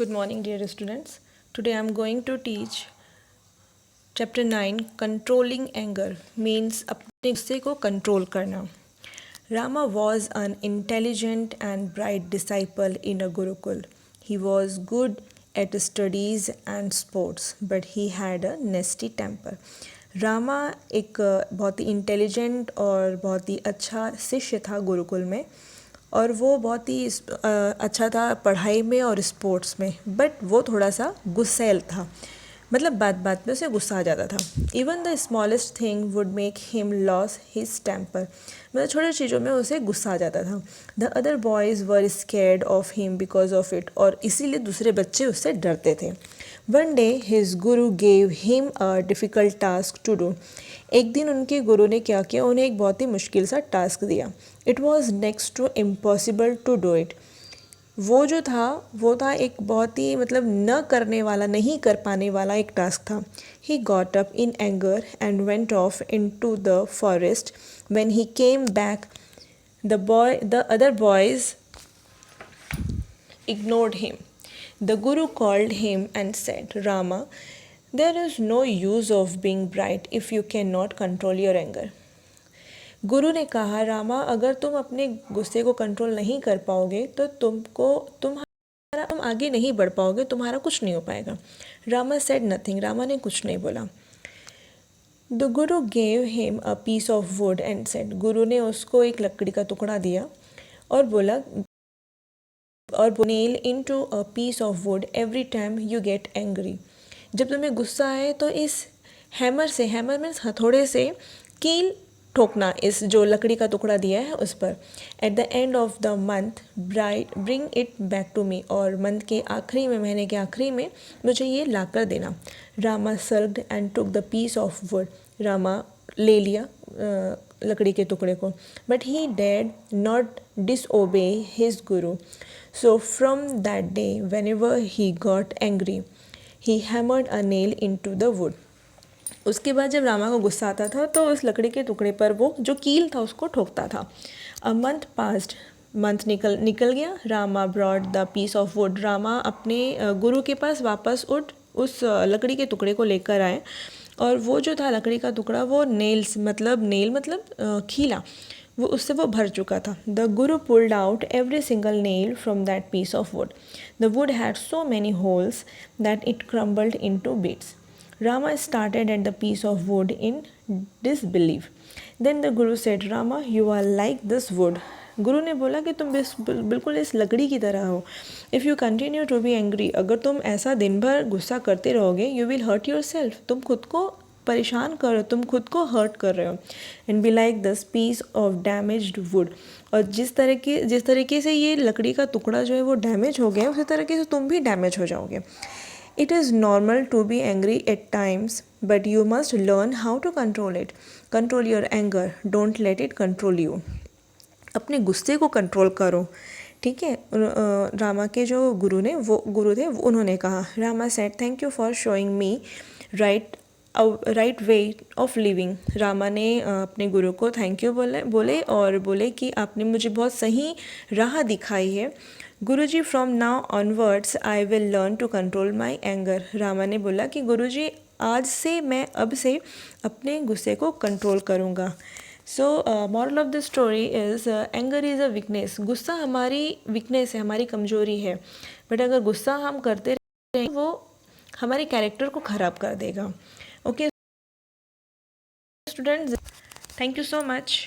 Good morning, dear students. Today I am going to teach chapter 9 Controlling Anger means अपने गुस्से को control करना. Rama was an intelligent and bright disciple in a Gurukul. He was good at studies and sports, but he had a nasty temper. Rama एक बहुत ही intelligent और बहुत ही अच्छा शिष्य था गुरुकुल में, और वो बहुत ही अच्छा था पढ़ाई में और स्पोर्ट्स में, बट वो थोड़ा सा गुस्सैल था. मतलब बात बात में उसे गुस्सा आ जाता था. Even the smallest thing would make him lose his temper. मतलब छोटी चीज़ों में उसे गुस्सा आ जाता था. The other boys were scared of him because of it. और इसीलिए दूसरे बच्चे उससे डरते थे. One day his guru gave him a difficult task to do. एक दिन उनके गुरु ने क्या किया, उन्हें एक बहुत ही मुश्किल सा टास्क दिया. It was next to impossible to do it. वो जो था वो था एक बहुत ही मतलब न करने वाला, नहीं कर पाने वाला एक टास्क था. He got up in anger and went off into the forest. When he came back the other boys ignored him. The Guru called him and said, Rama, there is no use of being bright if you cannot control your anger. गुरु ने कहा, रामा, अगर तुम अपने गुस्से को control नहीं कर पाओगे तो तुम आगे नहीं बढ़ पाओगे, तुम्हारा कुछ नहीं हो पाएगा. Rama said nothing. रामा ने कुछ नहीं बोला. The guru gave him a piece of wood and said. गुरु ने उसको एक लकड़ी का टुकड़ा दिया और बोला, और nail into a piece of wood every time you get angry. जब तुम्हें गुस्सा आए तो इस हैमर से, हैमर मीन्स हथौड़े से, कील ठोकना इस जो लकड़ी का टुकड़ा दिया है उस पर. At the end of the month bring it back to me. और मंथ के आखिरी में, महीने के आखिरी में मुझे ये ला कर देना. Rama sulked and took the piece of wood. Rama ले लिया लकड़ी के टुकड़े को. But he did not disobey his guru. So from that day, whenever he got angry, he hammered a nail into the wood. उसके बाद जब रामा को गुस्सा आता था तो उस लकड़ी के टुकड़े पर वो जो कील था उसको ठोकता था. A month passed. मंथ निकल गया. Rama brought the piece of wood. Rama अपने गुरु के पास वापस उस लकड़ी के टुकड़े को लेकर आए, और वो जो था लकड़ी का टुकड़ा वो नेल मतलब खीला, वो उससे वो भर चुका था. The guru pulled out every single nail from that piece of wood. The wood had so many holes that it crumbled into bits. Rama started at the piece of wood in disbelieve. Then the guru said, Rama, you are like this wood. Guru ने बोला कि तुम बिल्कुल इस लकड़ी की तरह हो. If you continue to be angry, अगर तुम ऐसा दिन भर गुस्सा करते रहोगे, you will hurt yourself. तुम खुद को परेशान कर रहे हो, तुम खुद को हर्ट कर रहे हो. And be like this piece of damaged wood. और जिस तरीके से ये लकड़ी का टुकड़ा जो है वो डैमेज हो गया, उसी तरीके से तुम भी डैमेज हो जाओगे. It is normal to be angry at times, but you must learn how to control it. Control your anger, don't let it control you. अपने गुस्से को कंट्रोल करो, ठीक है. रामा के जो गुरु थे उन्होंने कहा. Rama said, thank you for showing me right way of living. Rama ने अपने गुरु को थैंक यू बोले कि आपने मुझे बहुत सही राह दिखाई है. Guruji, from now onwards I will learn to control my anger. Rama ने बोला कि गुरुजी, आज से मैं अब से अपने गुस्से को कंट्रोल करूँगा. So moral of the story is anger is a weakness. गुस्सा हमारी वीकनेस है, हमारी कमज़ोरी है, बट अगर गुस्सा हम करते रहें वो हमारे कैरेक्टर को ख़राब कर देगा. Okay students, thank you so much.